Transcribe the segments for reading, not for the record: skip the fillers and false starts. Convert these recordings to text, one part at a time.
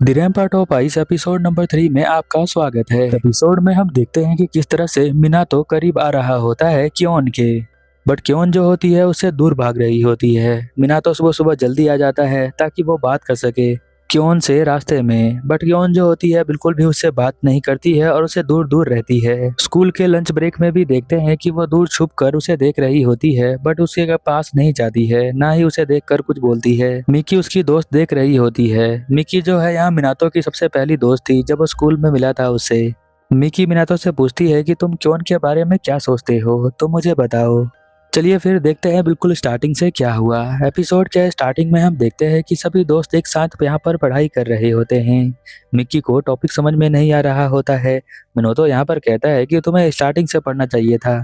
The rampart of ice episode number 3 में आपका स्वागत है। एपिसोड में हम देखते हैं कि किस तरह से मिनातो करीब आ रहा होता है क्योन के, बट क्योन जो होती है उससे दूर भाग रही होती है। मिनातो सुबह सुबह जल्दी आ जाता है ताकि वो बात कर सके क्योन से रास्ते में, बट क्योन जो होती है बिल्कुल भी उससे बात नहीं करती है और उससे दूर दूर रहती है। स्कूल के लंच ब्रेक में भी देखते हैं कि वो दूर छुप कर उसे देख रही होती है, बट उसके पास नहीं जाती है, ना ही उसे देखकर कुछ बोलती है। मिकी उसकी दोस्त देख रही होती है। मिकी जो है यहाँ मिनातो की सबसे पहली दोस्त थी जब वो स्कूल में मिला था उससे। मिकी मिनातो से पूछती है कि तुम क्योन के बारे में क्या सोचते हो, तुम मुझे बताओ। चलिए फिर देखते हैं बिल्कुल स्टार्टिंग से क्या हुआ। एपिसोड के स्टार्टिंग में हम देखते हैं कि सभी दोस्त एक साथ यहाँ पर पढ़ाई कर रहे होते हैं। मिक्की को टॉपिक समझ में नहीं आ रहा होता है। मिनोतो यहाँ पर कहता है कि तुम्हें स्टार्टिंग से पढ़ना चाहिए था।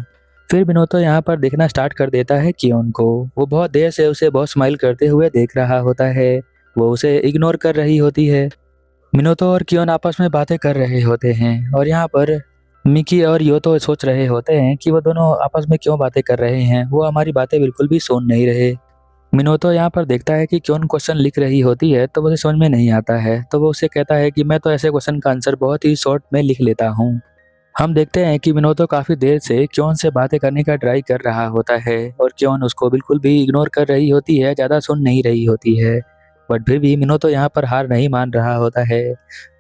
फिर मिनोतो यहाँ पर देखना स्टार्ट कर देता है कियोन को। वो बहुत देर से उसे बहुत स्माइल करते हुए देख रहा होता है। वो उसे इग्नोर कर रही होती है। मिनोतो और कियोन आपस में बातें कर रहे होते हैं और यहाँ पर मिकी और योतो सोच रहे होते हैं कि वो दोनों आपस में क्यों बातें कर रहे हैं, वो हमारी बातें बिल्कुल भी सुन नहीं रहे। मिनोतो यहाँ पर देखता है कि क्यों क्वेश्चन लिख रही होती है तो उसे समझ में नहीं आता है, तो वो उसे कहता है कि मैं तो ऐसे क्वेश्चन का आंसर बहुत ही शॉर्ट में लिख लेता हूँ। हम देखते हैं कि मिनोतो काफी देर से क्यों से बातें करने का ट्राई कर रहा होता है और क्यों उसको बिल्कुल भी इग्नोर कर रही होती है, ज्यादा सुन नहीं रही होती है। बट फिर भी मिनोतो यहाँ पर हार नहीं मान रहा होता है।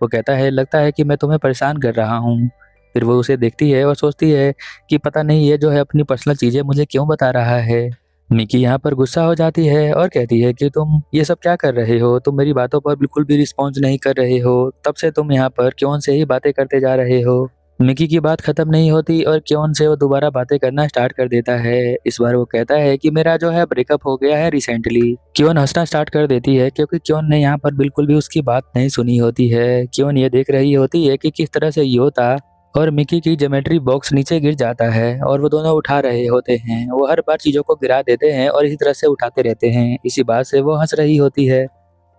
वो कहता है लगता है कि मैं तुम्हें परेशान कर रहा हूँ। फिर वो उसे देखती है और सोचती है कि पता नहीं ये जो है अपनी पर्सनल चीजें मुझे क्यों बता रहा है। मिकी यहाँ पर गुस्सा हो जाती है और कहती है कि तुम ये सब क्या कर रहे हो, तुम मेरी बातों पर बिल्कुल भी रिस्पॉन्स नहीं कर रहे हो, तब से तुम यहाँ पर क्यों से ही बातें करते जा रहे हो। मिकी की बात खत्म नहीं होती और क्यों से वो दोबारा बातें करना स्टार्ट कर देता है। इस बार वो कहता है कि मेरा जो है ब्रेकअप हो गया है रिसेंटली। क्यों हंसना स्टार्ट कर देती है क्योंकि क्यों ने यहाँ पर बिल्कुल भी उसकी बात नहीं सुनी होती है। क्यों ये देख रही होती है कि किस तरह से योता और मिकी की ज्योमेट्री बॉक्स नीचे गिर जाता है और वो दोनों उठा रहे होते हैं। वो हर बार चीजों को गिरा देते हैं और इसी तरह से उठाते रहते हैं। इसी बात से वो हंस रही होती है।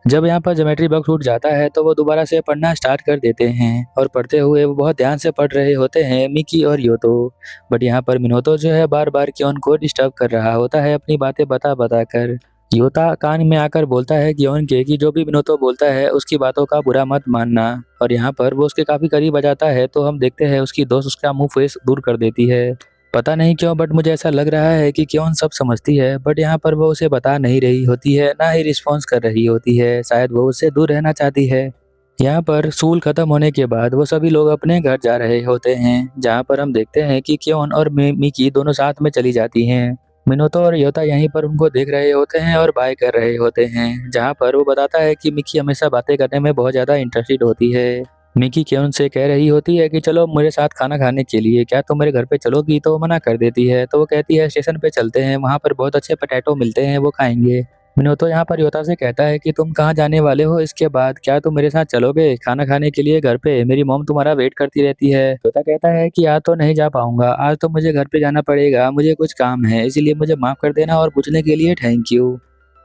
जब यहाँ पर ज्योमेट्री बॉक्स उठ जाता है तो वो दोबारा से पढ़ना स्टार्ट कर देते हैं और पढ़ते हुए वो बहुत ध्यान से पढ़ रहे होते हैं मिकी और योतो। बट यहाँ पर मिनोतो जो है बार बार क्योन को डिस्टर्ब कर रहा होता है अपनी बातें बता बता कर। योता कान में आकर बोलता है क्योन के कि जो भी मिनोतो बोलता है उसकी बातों का बुरा मत मानना, और यहाँ पर वो उसके काफी करीब आ जाता है तो हम देखते हैं उसकी दोस्त उसका मुंह फेस दूर कर देती है। पता नहीं क्यों बट मुझे ऐसा लग रहा है कि क्यों सब समझती है, बट यहाँ पर वो उसे बता नहीं रही होती है, ना ही रिस्पॉन्स कर रही होती है। शायद वो उससे दूर रहना चाहती है। यहाँ पर स्कूल खत्म होने के बाद वो सभी लोग अपने घर जा रहे होते हैं, जहाँ पर हम देखते हैं कि क्योन और मिकी दोनों साथ में चली जाती हैं। मिनोतो और योता यहीं पर उनको देख रहे होते हैं और बाय कर रहे होते हैं, जहाँ पर वो बताता है कि मिकी हमेशा बातें करने में बहुत ज्यादा इंटरेस्टेड होती है। मिकी क्यों से कह रही होती है कि चलो मेरे साथ खाना खाने के लिए, क्या तुम मेरे घर पे चलोगी, तो वो मना कर देती है। तो वो कहती है स्टेशन पे चलते हैं, वहाँ पर बहुत अच्छे पोटैटो मिलते हैं, वो खाएंगे। मिनोतो यहाँ पर योता से कहता है कि तुम कहाँ जाने वाले हो इसके बाद, क्या तुम मेरे साथ चलोगे खाना खाने के लिए घर पे, मेरी मॉम तुम्हारा वेट करती रहती है। योता कहता है कि आज तो नहीं जा पाऊंगा, आज तो मुझे घर पे जाना पड़ेगा, मुझे कुछ काम है, इसीलिए मुझे माफ कर देना और पूछने के लिए थैंक यू।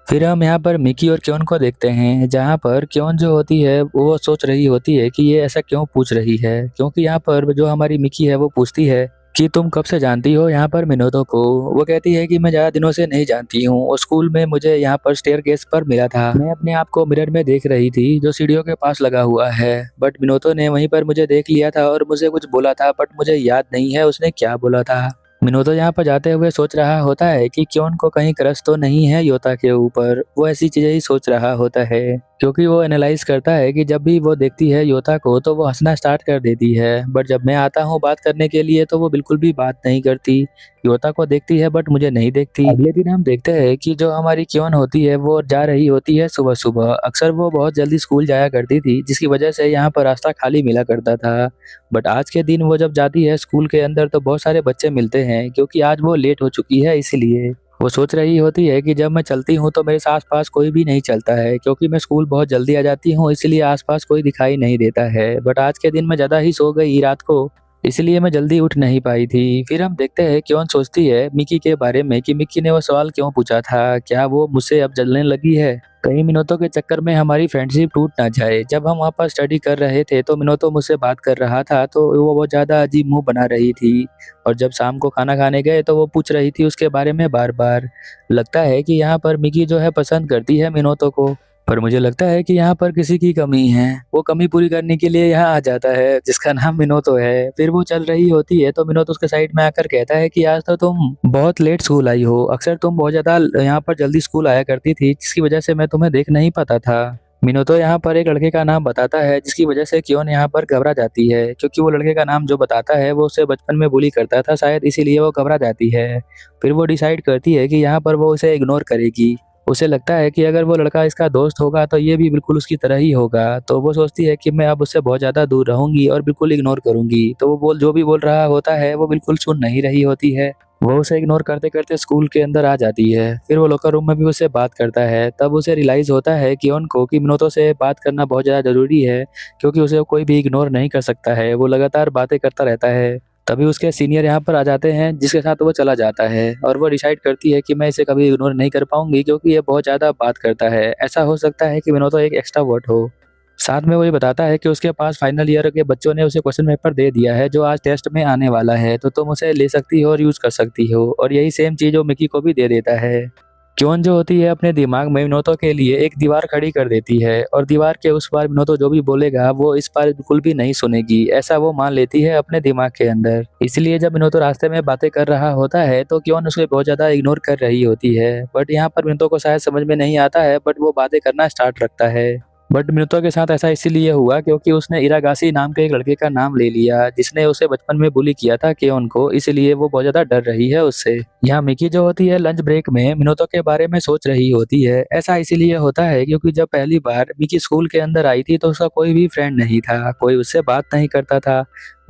फिर हम यहाँ पर मिकी और क्योन को देखते हैं, जहाँ पर क्योन जो होती है वो सोच रही होती है कि ये ऐसा क्यों पूछ रही है, क्योंकि यहाँ पर जो हमारी मिकी है वो पूछती है कि तुम कब से जानती हो यहाँ पर मिनोतो को। वो कहती है कि मैं ज्यादा दिनों से नहीं जानती हूँ, और स्कूल में मुझे यहाँ पर स्टेयरकेस पर मिला था, मैं अपने आप को मिरर में देख रही थी जो सीढ़ियों के पास लगा हुआ है, बट मिनोतो ने वहीं पर मुझे देख लिया था और मुझे कुछ बोला था, बट मुझे याद नहीं है उसने क्या बोला था। मिनोतो यहाँ पर जाते हुए सोच रहा होता है कि क्यों को कहीं क्रश तो नहीं है योता के ऊपर। वो ऐसी चीजें ही सोच रहा होता है, क्योंकि वो एनालाइज करता है कि जब भी वो देखती है योता को तो वो हंसना स्टार्ट कर देती है, बट जब मैं आता हूँ बात करने के लिए तो वो बिल्कुल भी बात नहीं करती। योता को देखती है बट मुझे नहीं देखती। अगले दिन हम देखते हैं कि जो हमारी क्योन होती है वो जा रही होती है सुबह सुबह। अक्सर वो बहुत जल्दी स्कूल जाया करती थी, जिसकी वजह से यहाँ पर रास्ता खाली मिला करता था। बट आज के दिन वो जब जाती है स्कूल के अंदर तो बहुत सारे बच्चे मिलते हैं, क्योंकि आज वो लेट हो चुकी है, इसीलिए वो सोच रही होती है कि जब मैं चलती हूँ तो मेरे आस पास कोई भी नहीं चलता है, क्योंकि मैं स्कूल बहुत जल्दी आ जाती हूँ, इसलिए आसपास कोई दिखाई नहीं देता है। बट आज के दिन मैं ज्यादा ही सो गई रात को, इसलिए मैं जल्दी उठ नहीं पाई थी। फिर हम देखते हैं क्यों सोचती है मिकी के बारे में कि मिकी ने वो सवाल क्यों पूछा था, क्या वो मुझसे अब जलने लगी है, कहीं मिनोतो के चक्कर में हमारी फ्रेंडशिप टूट ना जाए। जब हम वहाँ पर स्टडी कर रहे थे तो मिनोतो मुझसे बात कर रहा था, तो वो बहुत ज्यादा अजीब मुंह बना रही थी, और जब शाम को खाना खाने गए तो वो पूछ रही थी उसके बारे में बार बार। लगता है कि यहाँ पर मिकी जो है पसंद करती है मिनोतो को। पर मुझे लगता है कि यहाँ पर किसी की कमी है। वो कमी पूरी करने के लिए यहाँ आ जाता है, जिसका नाम मिनोतो है। फिर वो चल रही होती है तो मिनोतो उसके साइड में आकर कहता है कि आज तो तुम बहुत लेट स्कूल आई हो। अक्सर तुम बहुत ज्यादा यहाँ पर जल्दी स्कूल आया करती थी, जिसकी वजह से मैं तुम्हें देख नहीं पाता था। मिनोतो यहाँ पर एक लड़के का नाम बताता है, जिसकी वजह से क्योन यहाँ पर घबरा जाती है, क्योंकि वो लड़के का नाम जो बताता है वो उसे बचपन में बुली करता था, शायद इसीलिए वो घबरा जाती है। फिर वो डिसाइड करती है कि यहाँ पर वो उसे इग्नोर करेगी। उसे लगता है कि अगर वो लड़का इसका दोस्त होगा तो ये भी बिल्कुल उसकी तरह ही होगा। तो वो सोचती है कि मैं अब उससे बहुत ज़्यादा दूर रहूंगी और बिल्कुल इग्नोर करूंगी। तो वो जो भी बोल रहा होता है वो बिल्कुल सुन नहीं रही होती है। वो उसे इग्नोर करते करते स्कूल के अंदर आ जाती है। फिर वो लॉकर रूम में भी उससे बात करता है। तब उसे रियलाइज़ होता है कि उनको कि मिनोतो से बात करना बहुत ज़्यादा ज़रूरी है, क्योंकि उसे कोई भी इग्नोर नहीं कर सकता है। वो लगातार बातें करता रहता है। तभी उसके सीनियर यहाँ पर आ जाते हैं, जिसके साथ वो चला जाता है और वो डिसाइड करती है कि मैं इसे कभी इग्नोर नहीं कर पाऊंगी, क्योंकि ये बहुत ज़्यादा बात करता है। ऐसा हो सकता है कि मिनोतो एक एक्स्ट्रावर्ट हो। साथ में वो ये बताता है कि उसके पास फाइनल ईयर के बच्चों ने उसे क्वेश्चन पेपर दे दिया है जो आज टेस्ट में आने वाला है, तो तुम उसे ले सकती हो और यूज़ कर सकती हो। और यही सेम चीज़ वो मिकी को भी दे देता है। क्योन जो होती है अपने दिमाग में मिनोतो के लिए एक दीवार खड़ी कर देती है, और दीवार के उस पार मिनोतो जो भी बोलेगा वो इस पार बिल्कुल भी नहीं सुनेगी, ऐसा वो मान लेती है अपने दिमाग के अंदर। इसलिए जब मिनोतो रास्ते में बातें कर रहा होता है तो क्योन उसे बहुत ज्यादा इग्नोर कर रही होती है। बट यहाँ पर मिनोतो को शायद समझ में नहीं आता है, बट वो बातें करना स्टार्ट रखता है। बट मिनोतो के साथ ऐसा इसीलिए हुआ क्योंकि उसने इरागासी नाम के एक लड़के का नाम ले लिया, जिसने उसे बचपन में बुली किया था केओन को, इसलिए वो बहुत ज्यादा डर रही है उससे। यहाँ मिकी जो होती है लंच ब्रेक में मिनोतो के बारे में सोच रही होती है। ऐसा इसीलिए होता है क्योंकि जब पहली बार मिकी स्कूल के अंदर आई थी तो उसका कोई भी फ्रेंड नहीं था, कोई उससे बात नहीं करता था।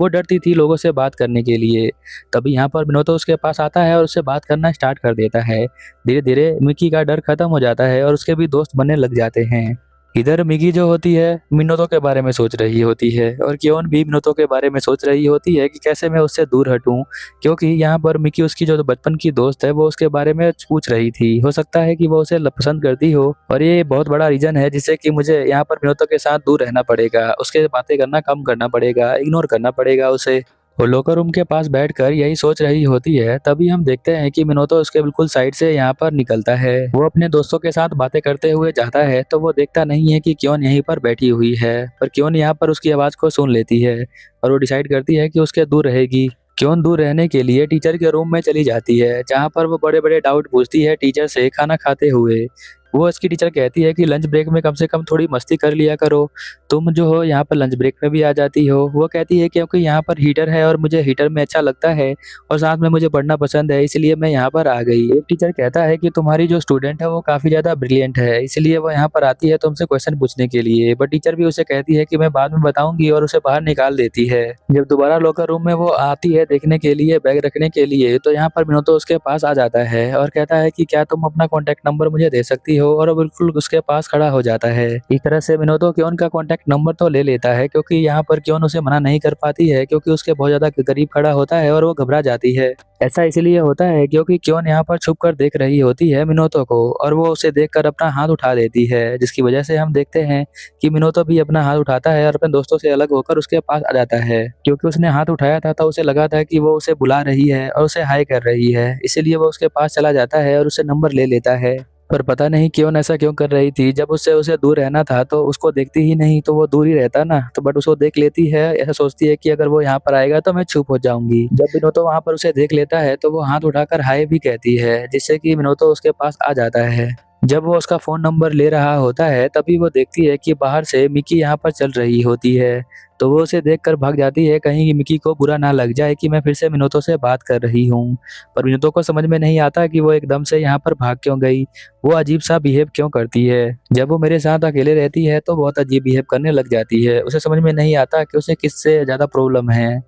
वो डरती थी लोगों से बात करने के लिए। तभी यहाँ पर मिनोतो उसके पास आता है और उससे बात करना स्टार्ट कर देता है। धीरे धीरे मिकी का डर खत्म हो जाता है और उसके भी दोस्त बनने लग जाते हैं। इधर मिगी जो होती है मिनोतो के बारे में सोच रही होती है, और क्योन भी मिनोतो के बारे में सोच रही होती है कि कैसे मैं उससे दूर हटूं, क्योंकि यहाँ पर मिकी उसकी जो बचपन की दोस्त है वो उसके बारे में पूछ रही थी। हो सकता है कि वो उसे पसंद करती हो, और ये बहुत बड़ा रीजन है जिससे कि मुझे यहाँ पर मिनोतो के साथ दूर रहना पड़ेगा, उसके बातें करना कम करना पड़ेगा, इग्नोर करना पड़ेगा उसे। वो लॉकर रूम के पास बैठकर यही सोच रही होती है। तभी हम देखते हैं कि मिनोतो उसके बिल्कुल साइड से यहाँ पर निकलता है। वो अपने दोस्तों के साथ बातें करते हुए जाता है तो वो देखता नहीं है कि क्योन यहीं पर बैठी हुई है, पर क्योन यहाँ पर उसकी आवाज को सुन लेती है और वो डिसाइड करती है कि उसके दूर रहेगी। क्योन दूर रहने के लिए टीचर के रूम में चली जाती है, जहाँ पर वो बड़े बड़े डाउट पूछती है टीचर से खाना खाते हुए। वो इसकी टीचर कहती है कि लंच ब्रेक में कम से कम थोड़ी मस्ती कर लिया करो, तुम जो हो यहाँ पर लंच ब्रेक में भी आ जाती हो। वो कहती है क्योंकि यहाँ पर हीटर है और मुझे हीटर में अच्छा लगता है, और साथ में मुझे पढ़ना पसंद है, इसलिए मैं यहाँ पर आ गई। एक टीचर कहता है कि तुम्हारी जो स्टूडेंट है वो काफी ज्यादा ब्रिलियंट है, इसलिए वो यहाँ पर आती है तुमसे क्वेश्चन पूछने के लिए। बट टीचर भी उसे कहती है कि मैं बाद में बताऊंगी, और उसे बाहर निकाल देती है। जब दोबारा लॉकर रूम में वो आती है देखने के लिए, बैग रखने के लिए, तो यहाँ पर मिनोतो उसके पास आ जाता है और कहता है कि क्या तुम अपना कॉन्टेक्ट नंबर मुझे दे सकती हो, और वो बिल्कुल उसके पास खड़ा हो जाता है। इस तरह से मिनोतो क्योन का कॉन्टेक्ट नंबर तो ले लेता है, क्योंकि यहाँ पर क्योन उसे मना नहीं कर पाती है, क्योंकि उसके बहुत ज्यादा करीब खड़ा होता है और वो घबरा जाती है। ऐसा इसलिए होता है क्योंकि क्योन यहाँ पर छुप कर देख रही होती है मिनोतो को, और वो उसे देखकर अपना हाथ उठा देती है, जिसकी वजह से हम देखते हैं कि मिनोतो भी अपना हाथ उठाता है और अपने दोस्तों से अलग होकर उसके पास आ जाता है। क्योंकि उसने हाथ उठाया था तो उसे लगा था कि वो उसे बुला रही है और उसे हाय कर रही है, इसीलिए वो उसके पास चला जाता है और उससे नंबर ले लेता है। पर पता नहीं क्यों ऐसा क्यों कर रही थी, जब उससे उसे दूर रहना था तो उसको देखती ही नहीं, तो वो दूर ही रहता ना, तो बट उसको देख लेती है। ऐसा सोचती है कि अगर वो यहाँ पर आएगा तो मैं चुप हो जाऊंगी। जब विनोतो वहां पर उसे देख लेता है तो वो हाथ उठाकर हाय भी कहती है, जिससे कि विनोतो उसके पास आ जाता है। जब वो उसका फोन नंबर ले रहा होता है तभी वो देखती है कि बाहर से मिकी यहाँ पर चल रही होती है, तो वो उसे देखकर भाग जाती है, कहीं मिकी को बुरा ना लग जाए कि मैं फिर से मिनोतो से बात कर रही हूँ। पर मिनोतो को समझ में नहीं आता कि वो एकदम से यहाँ पर भाग क्यों गई, वो अजीब सा बिहेव क्यों करती है। जब वो मेरे साथ अकेले रहती है तो बहुत अजीब बिहेव करने लग जाती है। उसे समझ में नहीं आता कि उसे किससे ज्यादा प्रॉब्लम है,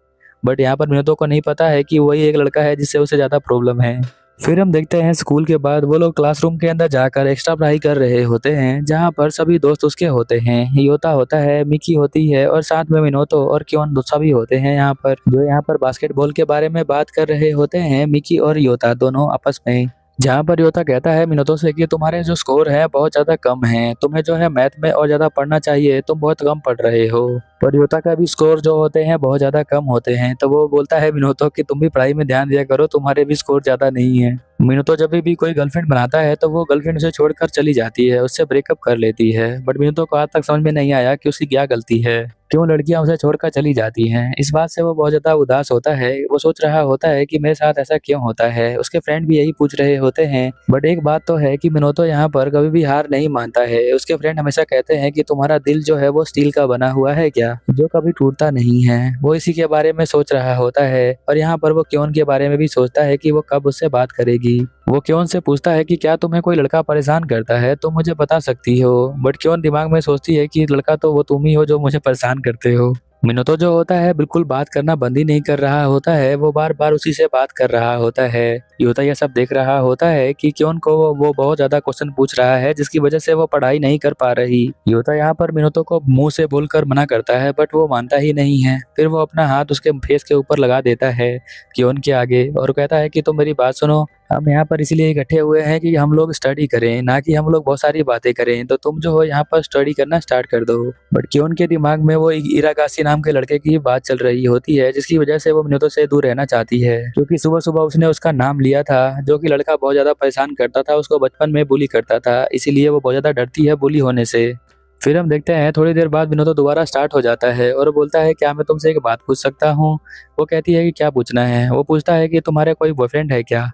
बट यहाँ पर मिनोतो को नहीं पता है कि वही एक लड़का है जिससे उसे ज्यादा प्रॉब्लम है। फिर हम देखते हैं स्कूल के बाद वो लोग क्लासरूम के अंदर जाकर एक्स्ट्रा पढ़ाई कर रहे होते हैं, जहाँ पर सभी दोस्त उसके होते हैं। योता होता है, मिकी होती है, और साथ में मिनोतो और क्योन सभी होते हैं यहाँ पर, जो यहाँ पर बास्केटबॉल के बारे में बात कर रहे होते हैं, मिकी और योता दोनों आपस में। जहाँ पर योता कहता है मिनोतो से कि तुम्हारे जो स्कोर है बहुत ज्यादा कम है, तुम्हें जो है मैथ में और ज्यादा पढ़ना चाहिए, तुम बहुत कम पढ़ रहे हो। और योता का भी स्कोर जो होते हैं बहुत ज्यादा कम होते हैं। तो वो बोलता है मिनोतो कि तुम भी पढ़ाई में ध्यान दिया करो, तुम्हारे भी स्कोर ज्यादा नहीं है। मिनोतो जब भी कोई गर्लफ्रेंड बनाता है तो वो गर्लफ्रेंड उसे छोड़कर चली जाती है, उससे ब्रेकअप कर लेती है। बट मिनोतो को आज तक समझ में नहीं आया कि उसकी क्या गलती है, क्यों लड़कियां उसे छोड़कर चली जाती हैं। इस बात से वो बहुत ज्यादा उदास होता है। वो सोच रहा होता है कि मेरे साथ ऐसा क्यों होता है। उसके फ्रेंड भी यही पूछ रहे होते हैं। बट एक बात तो है कि मिनोतो यहाँ पर कभी भी हार नहीं मानता है। उसके फ्रेंड हमेशा कहते हैं कि तुम्हारा दिल जो है वो स्टील का बना हुआ है क्या, जो कभी टूटता नहीं है। वो इसी के बारे में सोच रहा होता है। और यहाँ पर वो क्योन के बारे में भी सोचता है कि वो कब उससे बात करेगी। वो क्योन से पूछता है कि क्या तुम्हें कोई लड़का परेशान करता है तो मुझे बता सकती हो। बट क्योन दिमाग में सोचती है कि लड़का तो वो तुम ही हो जो मुझे परेशान करते हो। मिनोतो जो होता है बिल्कुल बात करना बंद ही नहीं कर रहा होता है। वो बार बार उसी से बात कर रहा होता है। योता यह सब देख रहा होता है कि क्योन को वो बहुत ज्यादा क्वेश्चन पूछ रहा है, जिसकी वजह से वो पढ़ाई नहीं कर पा रही। योता यहाँ पर मिनोतो को मुंह से बोलकर मना करता है, बट वो मानता ही नहीं है। फिर वो अपना हाथ उसके फेस के ऊपर लगा देता है क्योन के आगे और कहता है कि तुम मेरी बात सुनो। हम यहाँ पर इसलिए इकट्ठे हुए हैं कि हम लोग स्टडी करें, ना कि हम लोग बहुत सारी बातें करें। तो तुम जो हो यहाँ पर स्टडी करना स्टार्ट कर दो। बट क्योन के दिमाग में वो इरागासी नाम के लड़के की बात चल रही होती है, जिसकी वजह से वो मिनोतो से दूर रहना चाहती है। क्योंकि सुबह सुबह उसने उसका नाम लिया था, जो कि लड़का बहुत ज्यादा परेशान करता था, उसको बचपन में बुली करता था। इसीलिए वो बहुत ज्यादा डरती है बुली होने से। फिर हम देखते हैं थोड़ी देर बाद मिनोतो दोबारा स्टार्ट हो जाता है और बोलता है क्या मैं तुमसे एक बात पूछ सकता हूँ। वो कहती है कि क्या पूछना है। वो पूछता है कि तुम्हारे कोई बॉयफ्रेंड है क्या।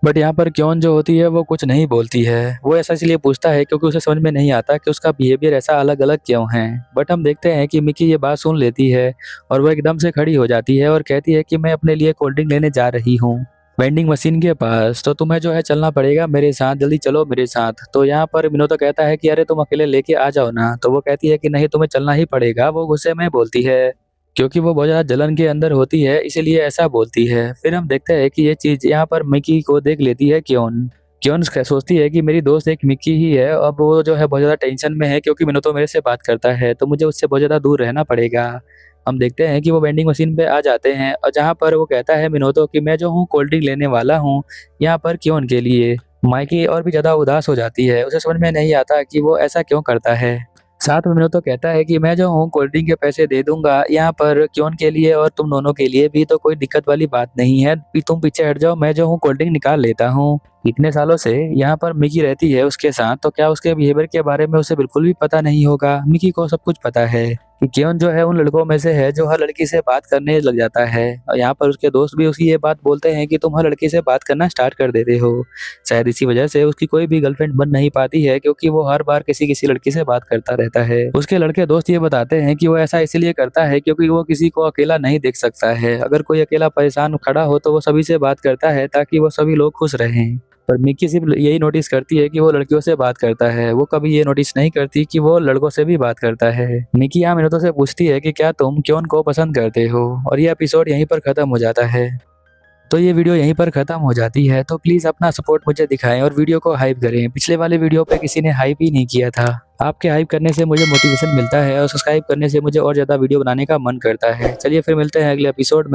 बट यहाँ पर क्योन जो होती है वो कुछ नहीं बोलती है। वो ऐसा इसलिए पूछता है क्योंकि उसे समझ में नहीं आता कि उसका बिहेवियर ऐसा अलग अलग क्यों है। बट हम देखते हैं कि मिकी ये बात सुन लेती है और वो एकदम से खड़ी हो जाती है और कहती है कि मैं अपने लिए कोल्ड ड्रिंक लेने जा रही हूँ वेंडिंग मशीन के पास। तो तुम्हें जो है चलना पड़ेगा मेरे साथ, जल्दी चलो मेरे साथ। तो यहाँ पर मिनोतो कहता है कि अरे तुम अकेले लेके आ जाओ ना। तो वो कहती है कि नहीं, तुम्हें चलना ही पड़ेगा। वो गुस्से में बोलती है क्योंकि वो बहुत ज्यादा जलन के अंदर होती है, इसीलिए ऐसा बोलती है। फिर हम देखते हैं कि ये चीज यहाँ पर मिकी को देख लेती है क्योन। क्योन सोचती है कि मेरी दोस्त एक मिकी ही है। अब वो जो है बहुत ज्यादा टेंशन में है क्योंकि मिनोतो मेरे से बात करता है, तो मुझे उससे बहुत ज्यादा दूर रहना पड़ेगा। हम देखते हैं कि वो वेंडिंग मशीन पे आ जाते हैं और जहाँ पर वो कहता है मिनोतो कि मैं जो हूँ कोल्ड ड्रिंक लेने वाला हूँ यहाँ पर क्योन के लिए। माइकी और भी ज्यादा उदास हो जाती है। उसे समझ में नहीं आता कि वो ऐसा क्यों करता है। साथ में मिनोतो कहता है कि मैं जो हूँ कोल्ड ड्रिंक के पैसे दे दूंगा यहाँ पर क्योन के लिए और तुम दोनों के लिए भी, तो कोई दिक्कत वाली बात नहीं है। तुम पीछे हट जाओ, मैं जो हूँ कोल्ड ड्रिंक निकाल लेता हूँ। इतने सालों से यहाँ पर मिकी रहती है उसके साथ, तो क्या उसके बिहेवियर के बारे में उसे बिल्कुल भी पता नहीं होगा। मिकी को सब कुछ पता है कि क्योन जो है उन लड़कों में से है जो हर लड़की से बात करने लग जाता है। और यहाँ पर उसके दोस्त भी उसकी ये बात बोलते हैं कि तुम हर लड़की से बात करना स्टार्ट कर देते हो। शायद इसी वजह से उसकी कोई भी गर्लफ्रेंड बन नहीं पाती है, क्योंकि वो हर बार किसी किसी लड़की से बात करता रहता है। उसके लड़के दोस्त ये बताते हैं कि वो ऐसा इसलिए करता है क्योंकि वो किसी को अकेला नहीं देख सकता है। अगर कोई अकेला परेशान खड़ा हो तो वो सभी से बात करता है ताकि वो सभी लोग खुश रहें। पर मिक्की सिर्फ यही नोटिस करती है कि वो लड़कियों से बात करता है। वो कभी ये नोटिस नहीं करती कि वो लड़कों से भी बात करता है। मिक्की यहाँ मिनोतो से पूछती है कि क्या तुम क्योन को पसंद करते हो, और ये एपिसोड यहीं पर खत्म हो जाता है। तो ये वीडियो यहीं पर खत्म हो जाती है। तो प्लीज अपना सपोर्ट मुझे दिखाएं और वीडियो को हाइप करें। पिछले वाले वीडियो पे किसी ने हाइप ही नहीं किया था। आपके हाइप करने से मुझे मोटिवेशन मिलता है और सब्सक्राइब करने से मुझे और ज्यादा वीडियो बनाने का मन करता है। चलिए फिर मिलते हैं अगले एपिसोड में।